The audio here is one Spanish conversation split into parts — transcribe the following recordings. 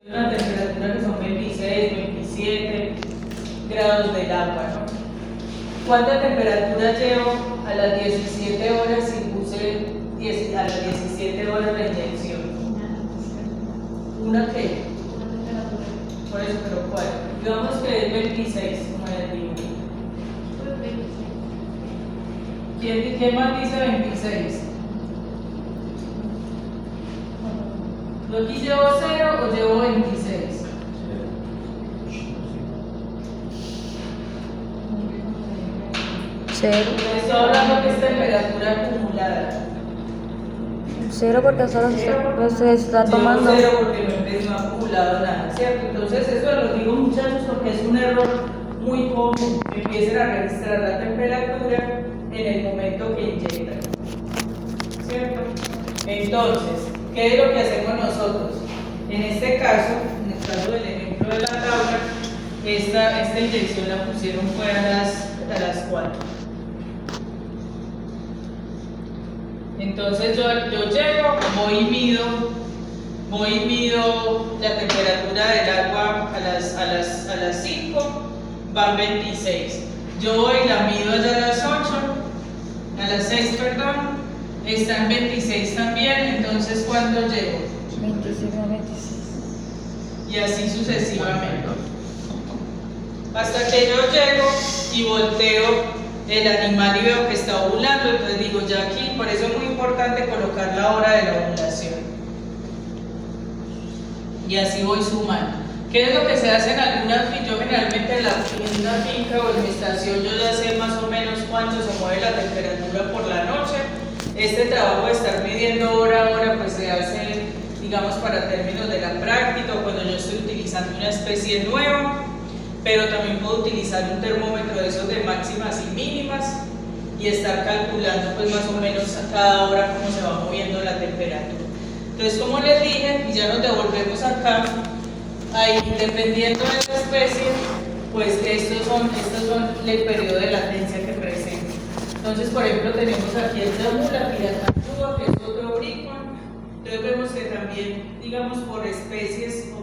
Una temperatura que son 26, 27 grados del agua, ¿no? ¿Cuánta temperatura llevo a las 17 horas si puse a las 17 horas la inyección? ¿Una qué? Por eso, pero ¿cuál? Digamos que es 26, como les digo. ¿Quién más dice 26? ¿Yo aquí llevo 0 o llevo 26? Cero. Estoy hablando que es temperatura acumulada. Cero porque solo se está tomando. Llevo 0 porque no he acumulado nada, ¿cierto? Entonces eso lo digo, muchachos, porque es un error muy común que empiecen a registrar la temperatura en el momento que inyectan, ¿cierto? Entonces, ¿qué es lo que hacemos nosotros? En este caso, en el caso del ejemplo de la tabla, esta inyección la pusieron fue a las 4. Entonces yo llego, voy y mido la temperatura del agua a las 5, van 26. Yo voy y la mido allá a las 8, a las 6, perdón, están 26 también, entonces ¿cuándo llego? 26 a 26. Y así sucesivamente. Hasta que yo llego y volteo el animal y veo que está ovulando, entonces digo ya aquí, por eso es muy importante colocar la hora de la ovulación. Y así voy sumando. ¿Qué es lo que se hace en algunas fincas? Yo generalmente en una finca o en mi estación yo ya sé más o menos cuánto se mueve la temperatura por la noche. Este trabajo de estar midiendo hora a hora pues se hace, digamos, para términos de la práctica o cuando yo estoy utilizando una especie nueva. Pero también puedo utilizar un termómetro de esos de máximas y mínimas y estar calculando pues más o menos a cada hora cómo se va moviendo la temperatura. Entonces, como les dije, y ya nos devolvemos acá, ahí dependiendo de la especie, pues estos son el periodo de latencia que presenta. Entonces, por ejemplo, tenemos aquí el Jamula, Piracantúa, que es otro bricón. Entonces vemos que también, digamos, por especies o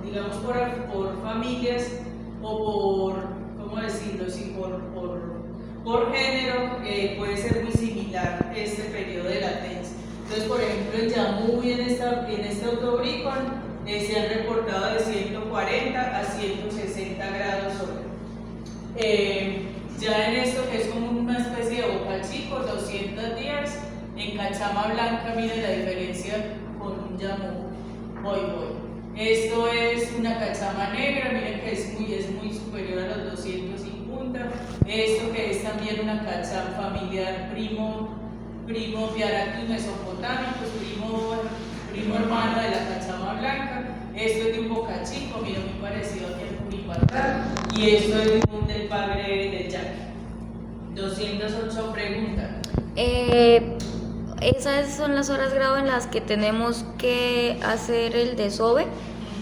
digamos, por familias, o por, ¿cómo decirlo? Sí, por género, puede ser muy similar este periodo de latencia. Entonces, por ejemplo, en Yamú y en este otro bricón se han reportado de 140 a 160 grados hora. Ya en esto, que es como una especie de bocal chico, 200 días, en cachama blanca, miren la diferencia con un Yamú. Voy. Esto es una cachama negra, miren que es muy superior a los 200 y punta. Esto que es también una cachama familiar primo Fiaractus mesopotámicos, primo hermano de la cachama blanca. Esto es de un bocachico, miren, muy parecido aquí al curipatar. Y esto es del padre del yaqui. 208 preguntas. ¿Esas son las horas grado en las que tenemos que hacer el desove?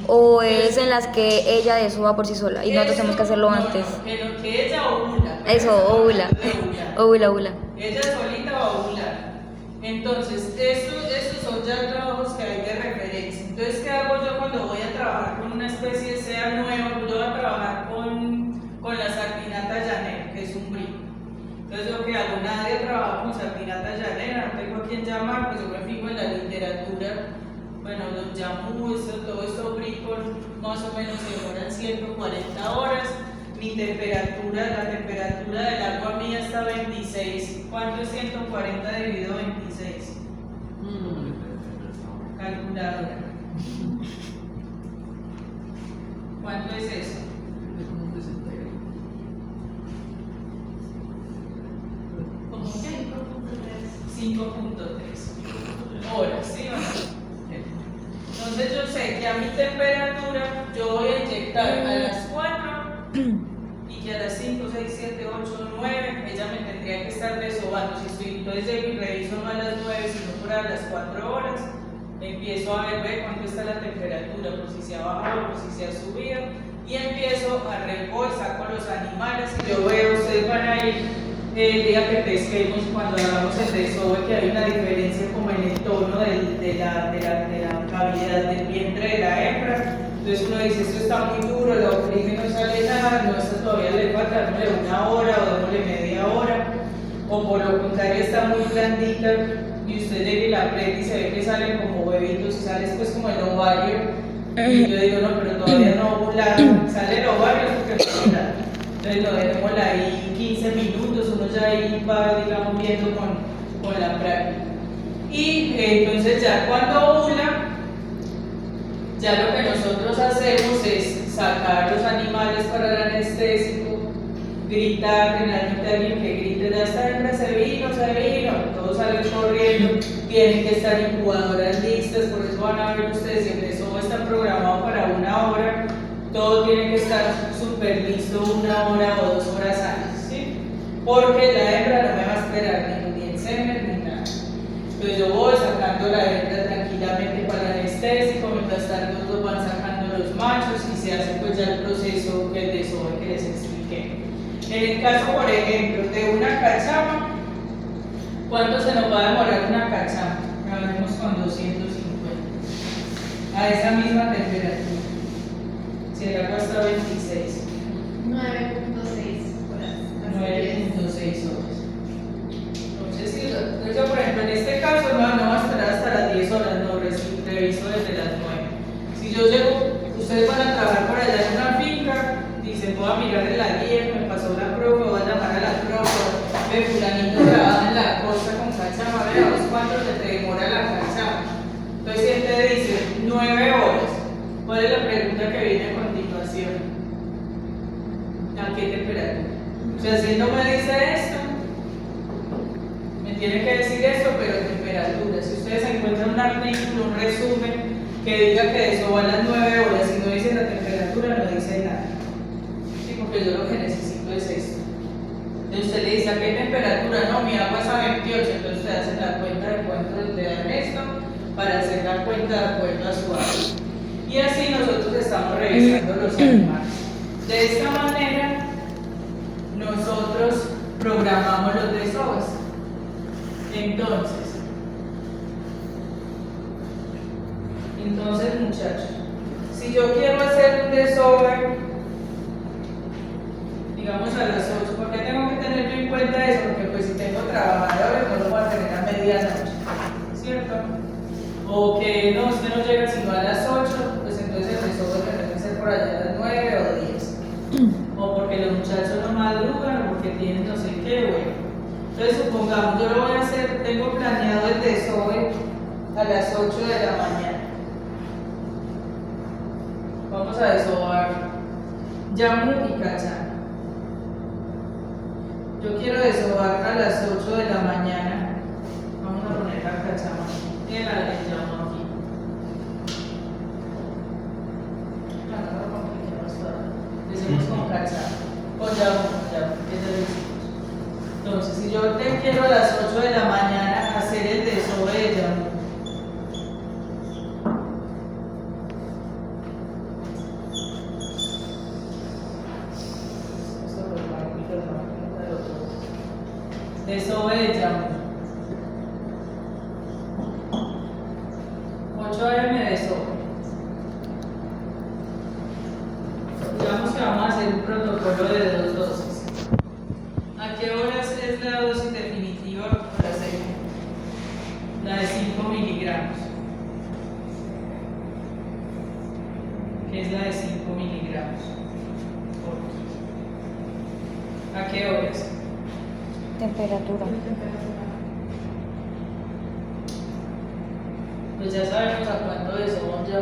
¿O es en las que ella desova por sí sola y nosotros tenemos que hacerlo antes? No, que ella ovula. Eso, ovula. Ovula. Ella solita va a ovular. Entonces, estos son ya trabajos que hay de referencia. Entonces, ¿qué hago yo cuando voy a trabajar con una especie sea nueva? Yo voy a trabajar con la sardinata llanera, que es un brico. Entonces, lo que hago, nadie trabaja con sardinata llanera, no tengo a quién llamar, pues yo me fijo en la literatura. Bueno, los Yamú, todo esto bricos, más o menos se demoran 140 horas. Mi temperatura, la temperatura del agua mía está 26. ¿Cuánto es 140 dividido 26? Calculadora. ¿Cuánto es eso? 5.3 horas, ¿sí o no? Entonces yo sé que a mi temperatura yo voy a inyectar a las 4 y que a las 5, 6, 7, 8, 9 ella me tendría que estar desobando. Si estoy, entonces llego y reviso no a las 9 sino por a las 4 horas, empiezo a ver cuánto está la temperatura, por si se ha bajado, por si se ha subido, y empiezo a recoger, saco los animales y yo veo, ustedes van a ir el día que pesquemos, cuando hagamos el desove, que hay una diferencia como en el tono de la cavidad del vientre de la hembra Entonces uno dice, esto está muy duro, la oxígeno no sale nada, no, esto todavía le falta, démosle una hora o démosle media hora, o por lo contrario está muy blandita y usted llega y la aprieta y se ve que salen como huevitos y sale después como el ovario, y yo digo, no, pero todavía no ovular, sale el ovario porque no ovular. Entonces lo dejémosla ahí 15 minutos, uno ya ahí va, digamos, viendo con la práctica. Y entonces ya cuando ovula, ya lo que nosotros hacemos es sacar los animales para el anestésico, gritar, generalmente alguien que grite, ya esta hembra se vino, todos salen corriendo, tienen que estar incubadoras listas, por eso van a ver ustedes, si eso está programado para 1 hora, todo tiene que estar súper listo 1 hora o 2 horas antes, ¿sí? Porque la hembra no me va a esperar ni el semen ni nada. Entonces yo voy sacando la hembra tranquilamente para el anestésico, mientras tanto todos van sacando los machos y se hace pues ya el proceso del desove que les expliqué. En el caso, por ejemplo, de una cachama, ¿cuánto se nos va a demorar una cachama? Trabajemos con 250 a esa misma temperatura. Si el agua está a 26. 9.6 horas. 9.6 horas. Entonces, si yo, por ejemplo, en este caso no va a esperar hasta las 10 horas, no, reviso desde las 9. Si yo llego, ustedes van a trabajar por allá en una finca, dicen, voy a mirar en la guía, me pasó la profe, voy a llamar a la profe, ve, fulanito trabaja en la costa con cachama, veamos cuánto se te demora la cachama. Entonces, si él te dice 9 horas, ¿cuál es la pregunta que viene a continuación? ¿A qué temperatura? O sea, si él no me dice esto, me tiene que decir esto, pero temperatura. Si ustedes encuentran un artículo, un resumen, que diga que eso va a las 9 horas y no dice la temperatura, no dice nada. Sí, porque yo lo que necesito es esto. Entonces usted le dice, ¿a qué temperatura? No, mi agua es a 28, entonces usted hace la cuenta de cuánto le dan esto para hacer la cuenta de acuerdo a su agua. Y así nosotros estamos revisando los animales. De esta manera, nosotros programamos los desoves. Entonces muchachos, si yo quiero hacer un desove, digamos a las 8, ¿por qué tengo que tener yo en cuenta eso? Porque pues si tengo trabajadores no lo voy a tener a medianoche, ¿cierto? O que no, usted no llega sino a las 8, pues entonces el desove tendrá que ser por allá a las 9 o 10. O porque los muchachos no madrugan o porque tienen no sé qué, bueno. Entonces supongamos, yo lo voy a hacer, tengo planeado el desove a las 8 de la mañana. Vamos a desovar yamu y cachama. Yo quiero desovar a las 8 de la mañana. Vamos a poner la cachama y el yamu aquí. No lo compliquemos todo. Decimos con cachama, con yamu, que es el. Entonces, si yo te quiero a las 8 de la mañana hacer el desove de yamu, desove de yamu, 8 AM de desove. Digamos que vamos a hacer un protocolo de 2 dosis. ¿A qué horas es la dosis definitiva para hacer? La de 5 miligramos. Que es la de 5 miligramos. ¿A qué horas? Temperatura. Pues ya sabemos a cuánto desovamos ya.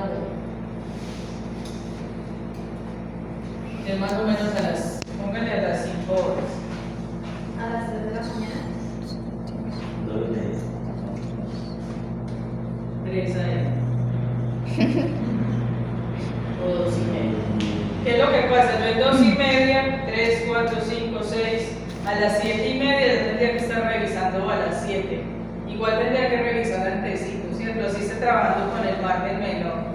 Es más o menos a las, pónganle a las 5 horas. A las 3 de la mañana. 3 AM. O 2:30. ¿Qué es lo que pasa? Yo en 2:30, 3, 4, 5, 6, a las 7:30 yo tendría que estar revisando a las 7. Igual tendría que revisar antesito, ¿cierto? Así esté trabajando con el margen menor.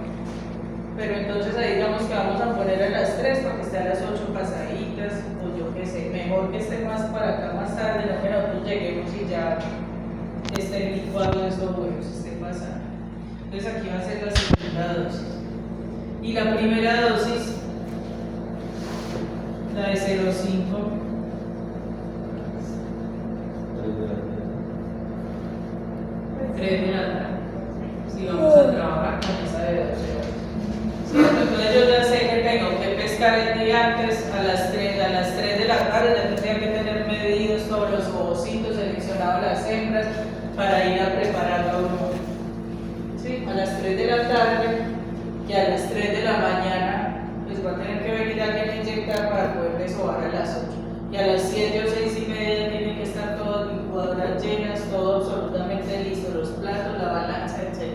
Pero entonces ahí digamos que vamos a poner a las 3 para que esté a las 8 pasaditas, o yo qué sé, mejor que esté más para acá más tarde, no que nosotros lleguemos y ya estén licuados esos huevos, estén pasando. Entonces aquí va a ser la segunda dosis. Y la primera dosis, la de 0,5. 3 de la tarde. Si vamos a trabajar con esa de 12 horas. ¿Cierto? Entonces yo ya sé que tengo que pescar el día antes a las 3 de la tarde, ya tendría que tener medidos todos los ovocitos, seleccionados las hembras para ir a preparar la hormona. ¿Sí? A las 3 de la tarde y a las 3 de la mañana pues va a tener que venir alguien a inyectar para poder desovar a las 8. Y a las 7 o 6 y media tienen que estar todas las licuadoras llenas, todo absolutamente listo, los platos, la balanza, etc.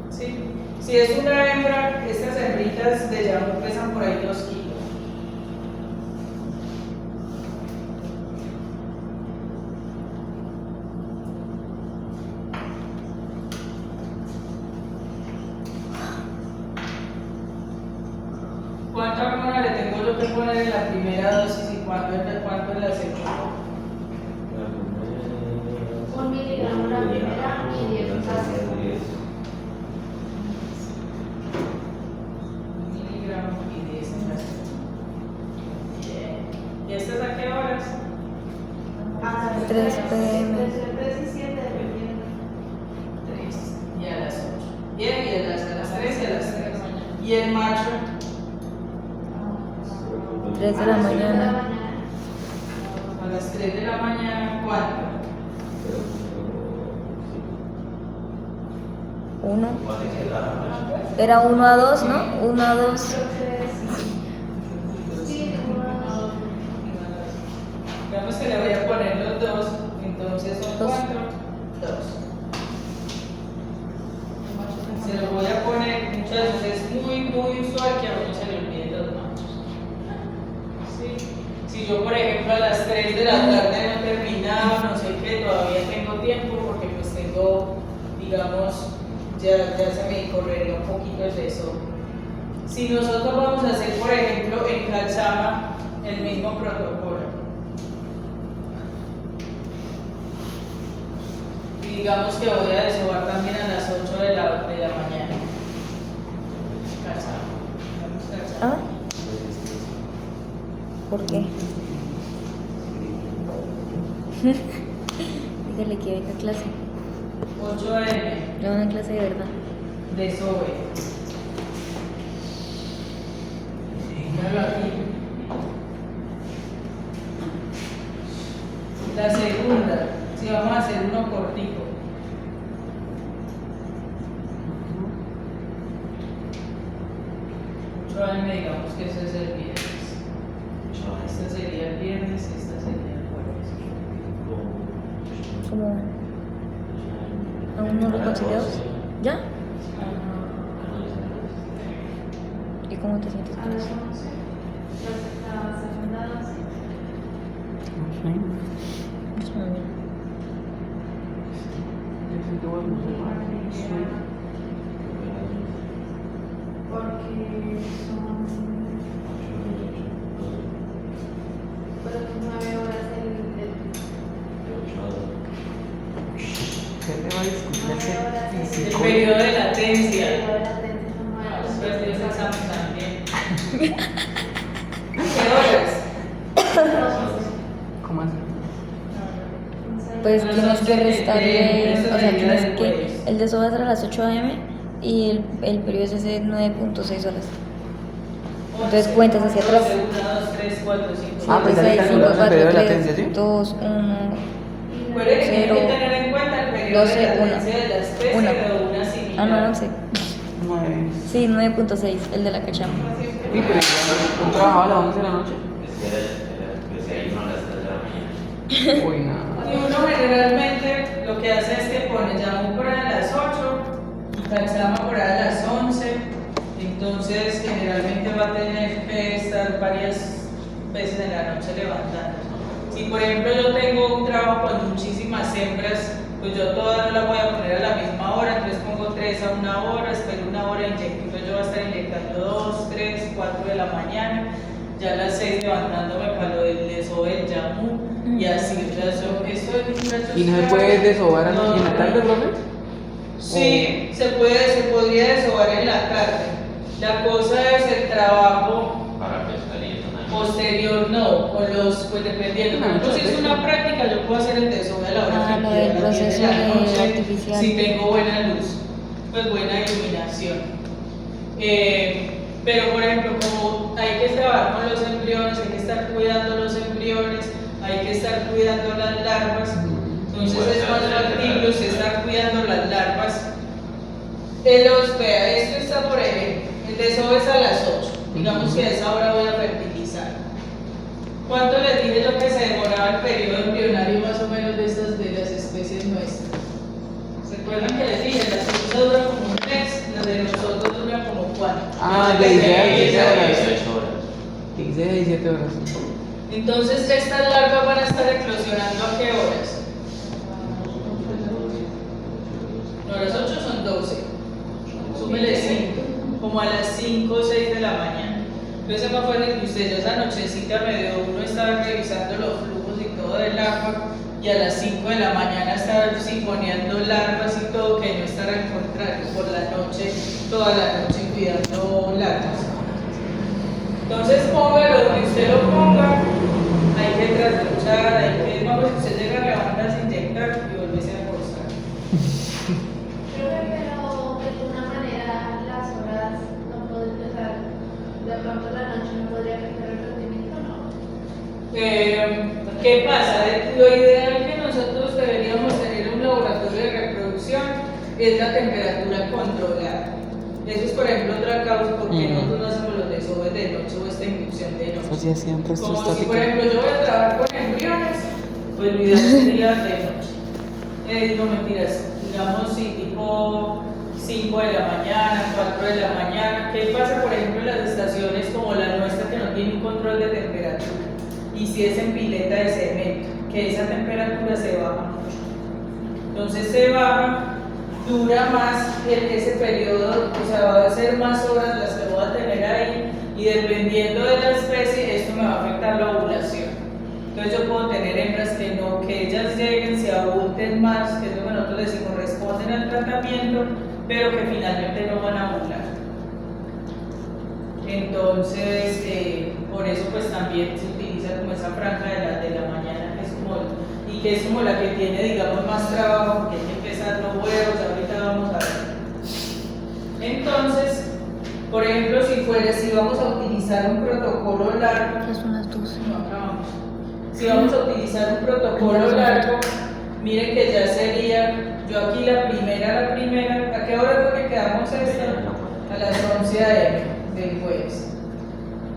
¿Sí? Si es una hembra, estas hembritas de Yamú pesan por ahí 2 kilos. ¿Cuánta hormona le tengo yo que poner en la primera dosis y cuánto en la segunda? 1 miligramo la primera y 10 la segunda. Miligramos y 10 en la segunda. Bien. ¿Y estas a qué horas? A las 3 p.m. 3 y 7 dependiendo. 3 y a las 8. Bien, y a las 3 y a las 3. ¿Y el macho? 3 de la mañana. A las 3 de la mañana, ¿cuánto? 1. Era 1 a 2, ¿no? 1 a 2. Sí, como Digamos que le voy a poner los dos, entonces son Dos. 4, 2. Se lo voy a poner, muchachos, es muy usual que a uno se le olviden los machos. ¿Sí? Si yo, por ejemplo, a las 3 de la tarde no he terminado, no sé qué, todavía tengo tiempo porque pues tengo, digamos, ya se me correría un poquito el desorden. Si nosotros vamos a hacer, por ejemplo, en Cachama el mismo protocolo, y digamos que voy a desovar también a las 8 de la mañana. Cachama. Vamos Cachama. ¿Ah? ¿Por qué? Dígale que venga a clase. 8 AM, No, una clase de verdad. desove. Míralo aquí. La segunda, si vamos a hacer uno cortico. Mucho AM, digamos que ese es el viernes. Este sería el viernes, esta sería el jueves. ¿Cómo? ¿Aún no reconciliados? ¿Ya? ¿Y cómo te sientes a con las eso? 11. La segunda dosis. Pues muy bien. Porque son. Pero son 9 horas ¿Qué tema discutirse? 9 horas El periodo de latencia. de latencia son 9 Ah, horas. después de ese examen también. ¿Qué horas? ¿Cómo así? Pues A las tienes 11 que de restarle, eso o sea, sería tienes del que, jueves. el de eso va a ser a las 8 am y el periodo es de 9.6 horas. Entonces cuentas hacia atrás. 1, 2, 3, 4, 5. Ah, pues ya le calculamos el periodo de latencia, ¿sí? 2, 1, Puede que tiene que 0, tener en cuenta el periodo 12, de latencia de la especie una. de una similar. ah, no, 11. 9. Sí, 9.6, el de la cachama. Sí, pero ¿han trabajado a las 11 de la noche? Uy, no. Y uno generalmente lo que hace es que pone Yamú por ahí a las 8 y Cachama por ahí a las 11. Entonces, generalmente va a tener que estar varias veces en la noche levantando. Si, por ejemplo, yo tengo un trabajo con muchísimas hembras, pues yo todas no las voy a poner a la misma hora, entonces pongo 3 a 1 hora, espero 1 hora inyecto. Entonces, yo voy a estar inyectando 2, 3, 4 de la mañana, ya a las 6 levantándome para lo del desove del Yamú. Y así, o sea, eso es muchachos. ¿Y no se puede desovar en la tarde, profe? Sí, se podría desovar en la tarde. La cosa es el trabajo Para pescaría. posterior, no, con los, pues dependiendo. Por ejemplo, si es una práctica, yo puedo hacer el desove a la hora Ah, que lo quiera, del a las 10 proceso de la de noche, artificial. si tengo buena luz, pues buena iluminación. Pero por ejemplo, como hay que trabajar con los embriones, hay que estar cuidando los embriones, hay que estar cuidando las larvas, entonces es más factible usted estar cuidando las larvas. Vea, esto está por ejemplo, el desove es a las 8, digamos que a esa hora voy a fertilizar. ¿Cuánto les dije yo que se demoraba el periodo embrionario más o menos de las especies nuestras? ¿Se acuerdan que les dije? Las suyas duran como un mes, las de nosotros duran como 4. Ah, de 16 a 17 horas. 18 horas. 16 a 17 horas. Entonces, estas larvas van a estar eclosionando ¿a qué horas? No, las 8 son 12. Súmele 5, como a las 5 o 6 de la mañana. Entonces, me acuerdo que usted ya esa nochecita uno estaba revisando los flujos y todo del agua, y a las 5 de la mañana estar sinfoneando larvas y todo, que no estar al contrario, por la noche, toda la noche cuidando larvas. Entonces póngalo donde usted lo ponga, hay que trasluchar, hay que, vamos, si usted llega a levantarse, inyectar y volverse a acostar. Profe, pero de alguna manera las horas no pueden empezar, de pronto la noche no podría afectar el rendimiento, ¿no? ¿Qué pasa? Lo ideal que nosotros deberíamos tener en un laboratorio de reproducción es la temperatura controlada. Eso es, por ejemplo, otra causa porque nosotros no hacemos los desoves de noche o esta inducción de noche. Eso sí hacían Como si, estática. por ejemplo, yo voy a trabajar con embriones, pues lo ideal sería de noche. No mentiras, digamos, si tipo 5 de la mañana, 4 de la mañana. ¿Qué pasa, por ejemplo, en las estaciones como la nuestra que no tiene un control de temperatura? Y si es en pileta de cemento, que esa temperatura se baja mucho. Entonces se baja, dura más ese periodo, o sea, va a ser más horas las que voy a tener ahí, y dependiendo de la especie, esto me va a afectar la ovulación. Entonces yo puedo tener hembras que no, que ellas lleguen, se adulten más, que es lo que nosotros decimos, responden al tratamiento, pero que finalmente no van a ovular. Entonces, por eso pues también se utiliza como esa franja de la mañana, que es como, y que es como la que tiene, digamos, más trabajo, porque hay que empezar los huevos, ahorita vamos a ver. Entonces, por ejemplo, si vamos a utilizar un protocolo largo, Ya son las 12. no, acabamos. Si vamos a utilizar un protocolo largo, miren que ya sería, yo aquí la primera, ¿a qué hora fue que quedamos esta? A las 11 a.m. del jueves.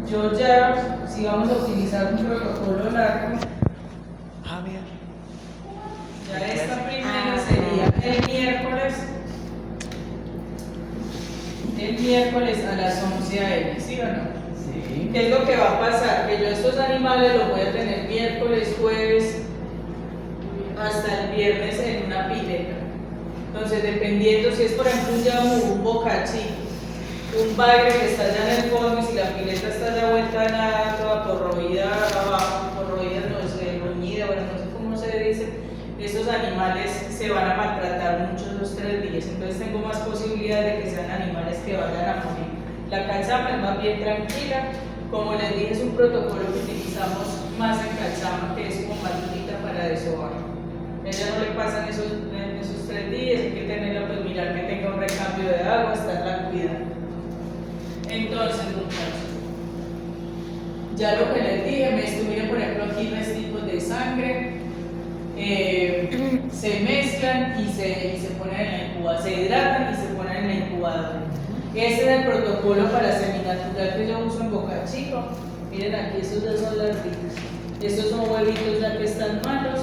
Yo ya, si vamos a utilizar un protocolo largo, ya esta primera sería el miércoles a las 11 a.m., ¿sí o no? Sí. ¿Qué es lo que va a pasar? Que yo estos animales los voy a tener miércoles, jueves, hasta el viernes en una pileta. Entonces, dependiendo si es, por ejemplo, un yamú, un bocachí, un bagre que está allá en el fondo, y si la pileta está allá vuelta a nada, toda corroída abajo, corroída, no sé, bruñida, bueno, no sé cómo se dice, esos animales se van a maltratar mucho los 3 días. Entonces, tengo más posibilidades de que sean animales que vayan a morir. La calzama es más bien tranquila. Como les dije, es un protocolo que utilizamos más en calzama, que es como más bonita para desovar. A ella no le pasan esos 3 días, hay que tenerla, pues mirar que tenga un recambio de agua, estarla cuidando. Entonces, muchachos, ya lo que les dije, me estuvieron, por ejemplo, aquí restos de sangre, se mezclan y se ponen en la incubadora, se hidratan y se ponen en la incubadora. Ese es el protocolo para seminatural que yo uso en Boca Chica. Miren aquí, estos ya son las ricas. Estos son huevitos ya que están malos.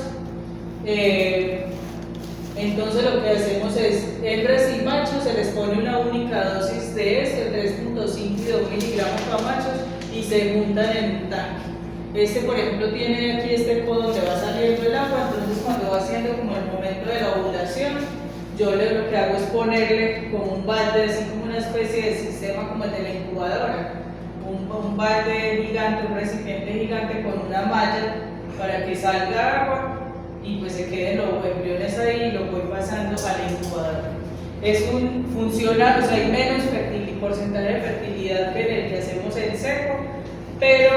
Entonces lo que hacemos es, hembras y machos, se les pone una única dosis de este, 3.5 y 2 miligramos para machos, y se juntan en un tanque. Este, por ejemplo, tiene aquí este codo donde va saliendo el agua, entonces cuando va haciendo como el momento de la ovulación, yo lo que hago es ponerle como un balde, así como una especie de sistema como el de la incubadora, un balde gigante, un recipiente gigante con una malla para que salga agua y pues se queden los embriones ahí y lo voy pasando a la incubadora. Funciona, o sea, hay menos fertilidad porcentaje de fertilidad que en el que hacemos en seco, pero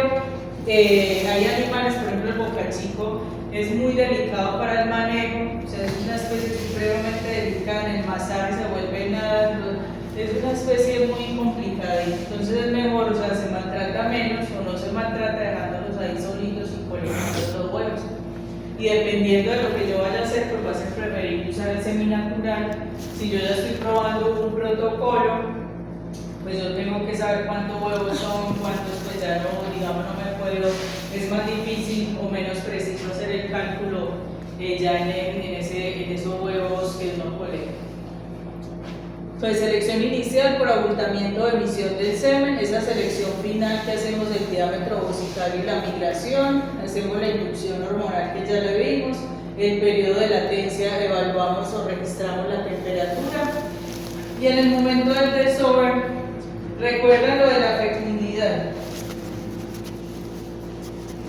hay animales, por ejemplo el bocachico es muy delicado para el manejo, o sea, es una especie supremamente delicada, en el masaje se vuelve nada, es una especie muy complicada, entonces es mejor, o sea, se maltrata menos o no se maltrata dejándolos ahí solitos y colectando los huevos. Y dependiendo de lo que yo vaya a hacer, pues va a ser preferible usar el seminatural. Si yo ya estoy probando un protocolo, pues yo tengo que saber cuántos huevos son, cuántos, pues ya no, digamos, no me puedo, es más difícil o menos preciso hacer el cálculo ya en esos huevos que uno colecta. Entonces, selección inicial por abultamiento o emisión del semen, esa selección final que hacemos del diámetro ovocicario y la migración, hacemos la inducción hormonal que ya le vimos, el periodo de latencia evaluamos o registramos la temperatura y en el momento del desove, recuerden lo de la fecundidad.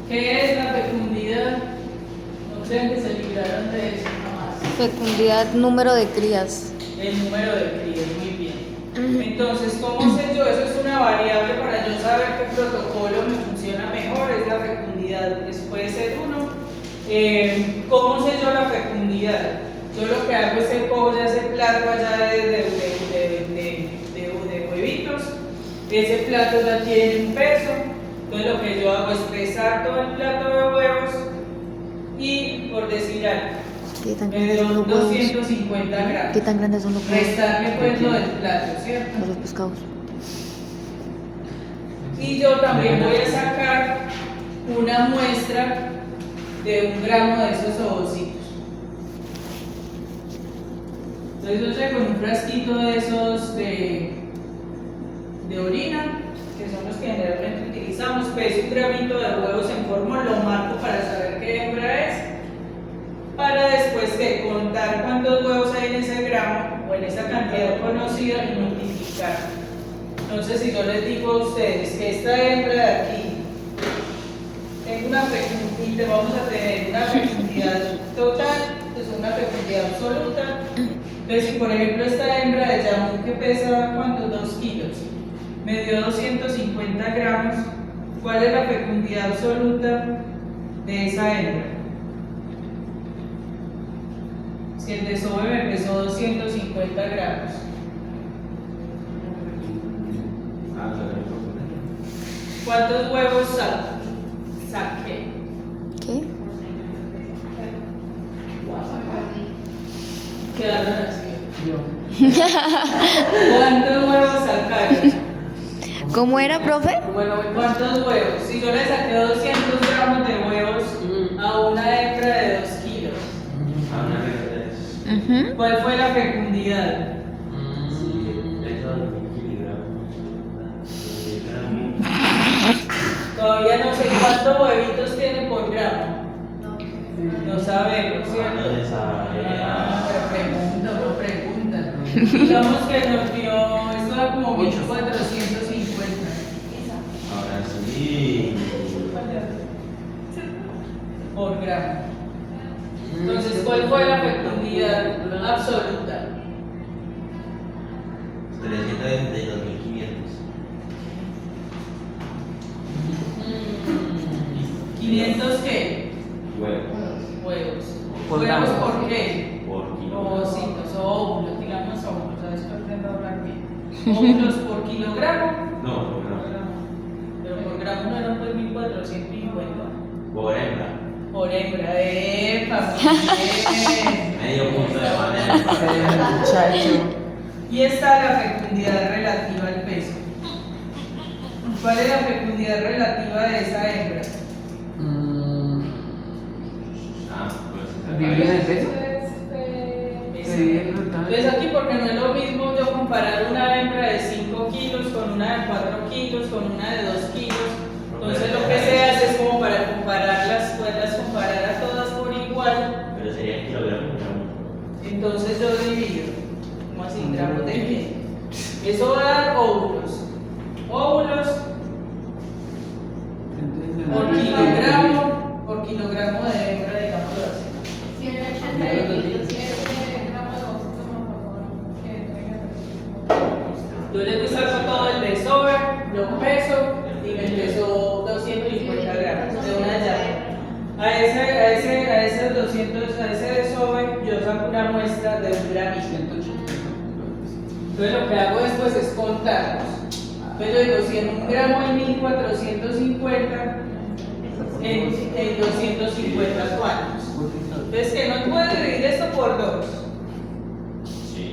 ¿Qué es la fecundidad? No crean que se libraron de eso jamás. Fecundidad, número de crías. El número de crías, muy bien. Entonces, ¿cómo sé yo? Eso es una variable para yo saber qué protocolo me funciona mejor, es la fecundidad, puede ser uno. ¿Cómo sé yo la fecundidad? Yo lo que hago es que cojo ya ese plato allá de huevitos, ese plato ya tiene un peso, entonces lo que yo hago es pesar todo el plato de huevos y, por decir algo, ¿Qué tan me grandes dio son los huevos? 250 gramos. ¿Qué tan grandes son los huevos? Restarle pues lo del plato, ¿cierto? De los pescados. Y yo también voy a sacar una muestra de 1 gramo de esos ovocitos. Entonces yo traigo un frasquito de esos de orina, que son los que generalmente utilizamos, peso 1 gramito de huevos en forma, lo marco para saber qué hembra es, para después contar cuántos huevos hay en ese gramo o en esa cantidad conocida y multiplicar. Entonces, si yo les digo a ustedes que esta hembra de aquí tengo una fecundidad, vamos a tener una fecundidad total, pues una fecundidad absoluta. Entonces, si por ejemplo esta hembra de Yamú que pesa ¿cuántos? 2 kilos, me dio 250 gramos, ¿cuál es la fecundidad absoluta de esa hembra? Si el desove me pesó 250 gramos. ¿Cuántos huevos saqué? ¿Qué? Quedaron así. ¿Cuántos huevos sacaron? ¿Cómo era, profe? ¿Cuántos huevos? Si yo le saqué 200 gramos de huevos a una hembra de 2 kilos, Ujú. ¿cuál fue la fecundidad? Todavía no sé cuántos huevitos tiene por gramo. No sabemos, ¿cierto? Pero pregunta. Digamos que nos dio, esto da como 1450. Ahora sí. Por gramo. Entonces, ¿cuál fue la fecundidad absoluta? 322.500. 500 qué? Huevos. Huevos. Por ¿Huevos gramo. por qué? Por kilo. Ovocitos, óvulos, digamos óvulos, a ver si aprendo a hablar bien. Óvulos por kilogramo. No, por gramo. Pero por gramo no eran pues 1450. Por hembra. Por hembra, epa, muy bien. Medio punto de manera. Muchacho. Y está la fecundidad relativa al peso. ¿Cuál es la fecundidad relativa de esa hembra? Ah, pues. ¿Divide el peso? Sí. Entonces aquí porque no es lo mismo yo comparar una hembra de 5 kilos con una de 4 kilos, con una de 2 kilos. Entonces lo que se hace es como para compararlas, poderlas comparar a todas por igual. Pero sería en kilogramos. Entonces yo divido, como así, gramos de qué. Eso va a dar óvulos. Óvulos por kilogramo de hembra, digámoslo así. 187 gramos de ovocitos, por favor, que traiga. Yo les saco A ese 200, a ese desove, yo saco una muestra de un gramito. Entonces lo que hago después es contarlos. Entonces yo digo, si en un gramo hay 1450, en 250 cuántos. Entonces que no puedo dividir esto por 2. Sí.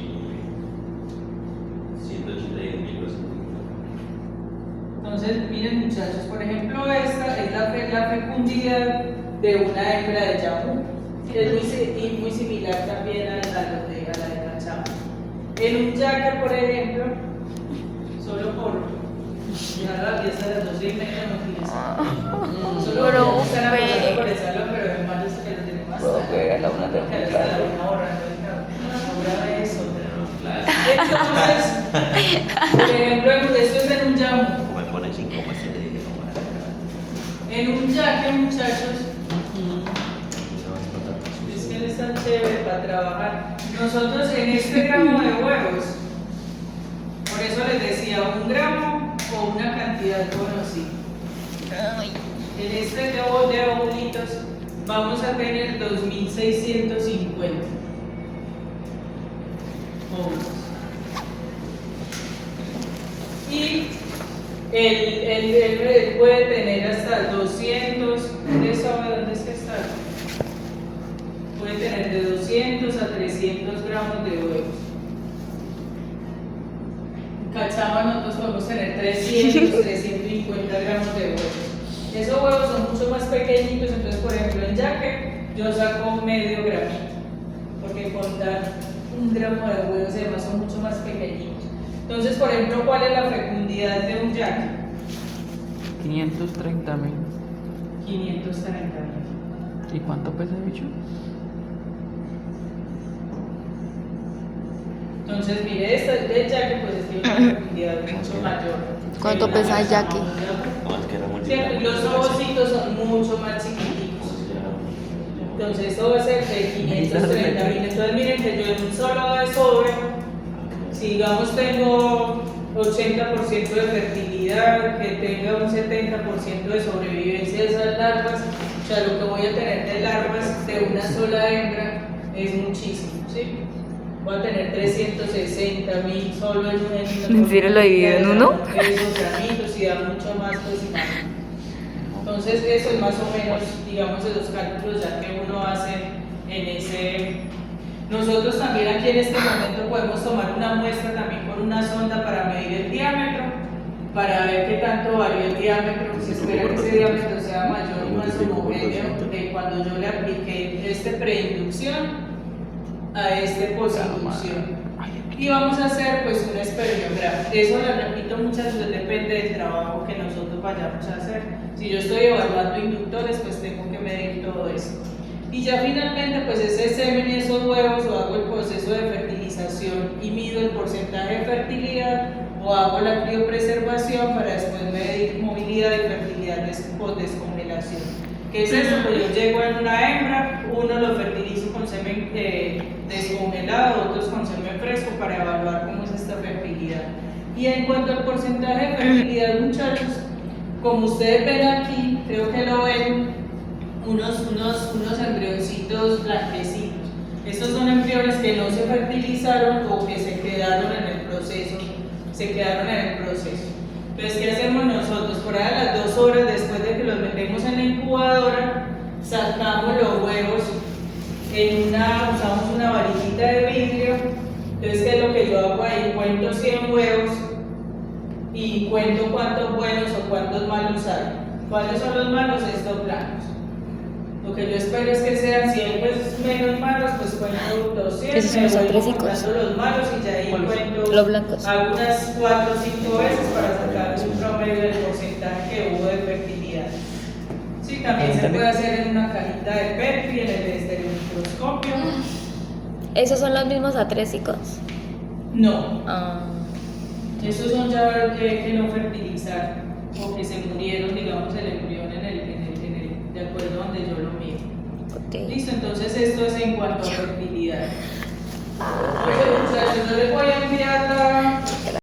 181.000 pesos. Entonces, miren muchachos, por ejemplo, esta es la fecundidad de una hembra de yamú. Es muy similar también a la de cachama. En un yaque, por ejemplo, solo por llegar a la pieza de las 12:30 no tienes. Solo Profe. están apostando por esa, pero el mal es que lo tenemos hasta Profe, a la una tengo que clase. hasta la una hora, ahora de eso. Tenemos clase. Entonces, por ejemplo, esto es en un yamú. Como me pone 5 meses de dinero. En un yaque, muchachos, es que él está chévere para trabajar. Nosotros en este gramo de huevos, por eso les decía, un gramo o una cantidad conocida. En este de ovulitos vamos a tener 2650 óvulos. Y él puede tener hasta 200, ¿dónde es que está? Puede tener de 200 a 300 gramos de huevos. En cachama nosotros podemos tener 300, 350 gramos de huevos. Esos huevos son mucho más pequeñitos, entonces por ejemplo en yaque yo saco medio gramito, porque con dar un gramo de huevos además son mucho más pequeñitos. Entonces, por ejemplo, ¿cuál es la fecundidad de un yaque? 530.000. 530.000. ¿Y cuánto pesa el bicho? Entonces, mire, esta del yaque pues tiene una fecundidad mucho mayor. ¿Cuánto pesa el yaque? No, es que era muy Sí, los ovocitos son mucho más chiquiticos. Entonces, esto va a ser de 530.000. Entonces, miren que yo en un solo de sobre, si digamos tengo 80% de fertilidad, que tenga un 70% de sobrevivencia de esas larvas, o sea, lo que voy a tener de larvas de una sola hembra es muchísimo, ¿sí? Voy a tener 360.000 solo en una. ¿En serio lo dividido en uno? Esos granitos y da mucho más, pues imagínate. Entonces, eso es más o menos, digamos, de los cálculos ya que uno hace en ese. Nosotros también aquí en este momento podemos tomar una muestra también con una sonda para medir el diámetro, para ver qué tanto varió el diámetro. Se espera que ese diámetro sea mayor y más homogéneo de cuando yo le apliqué este preinducción a este posinducción. Y vamos a hacer pues un espermiograma. Eso lo repito muchas veces, depende del trabajo que nosotros vayamos a hacer. Si yo estoy evaluando inductores, pues tengo que medir todo eso. Y ya finalmente, pues ese semen y esos huevos, o hago el proceso de fertilización y mido el porcentaje de fertilidad, o hago la criopreservación para después medir movilidad y fertilidad por descongelación. ¿Qué es eso? Pues yo llego en una hembra, uno lo fertilizo con semen descongelado, otros con semen fresco para evaluar cómo es esta fertilidad. Y en cuanto al porcentaje de fertilidad, muchachos, como ustedes ven aquí, creo que lo ven, unos embrioncitos blanquecitos. Estos son embriones que no se fertilizaron o que se quedaron en el proceso. Entonces, ¿qué hacemos nosotros? Por ahí a las 2 horas después de que los metemos en la incubadora, sacamos los huevos usamos una varillita de vidrio. Entonces, ¿qué es lo que yo hago ahí? Cuento 100 huevos y cuento cuántos buenos o cuántos malos hay. ¿Cuáles son los malos? Estos blancos. Lo que yo espero es que sean 100 pues, menos malos, pues cuento 200, Esos son los me voy atrésicos. contando los malos y ya ahí cuento Los blancos. algunas 4 o 5 veces para sacar un promedio del porcentaje que hubo de fertilidad. Sí, también se puede hacer en una cajita de Petri, en el estereomicroscopio. ¿Esos son los mismos atrésicos? No, Ah, esos son ya que no fertilizaron o que se murieron, digamos, el embrión de acuerdo a donde yo lo mido. ok. Listo, entonces esto es en cuanto a fertilidad. Entonces, muchachos, yo les voy a enviar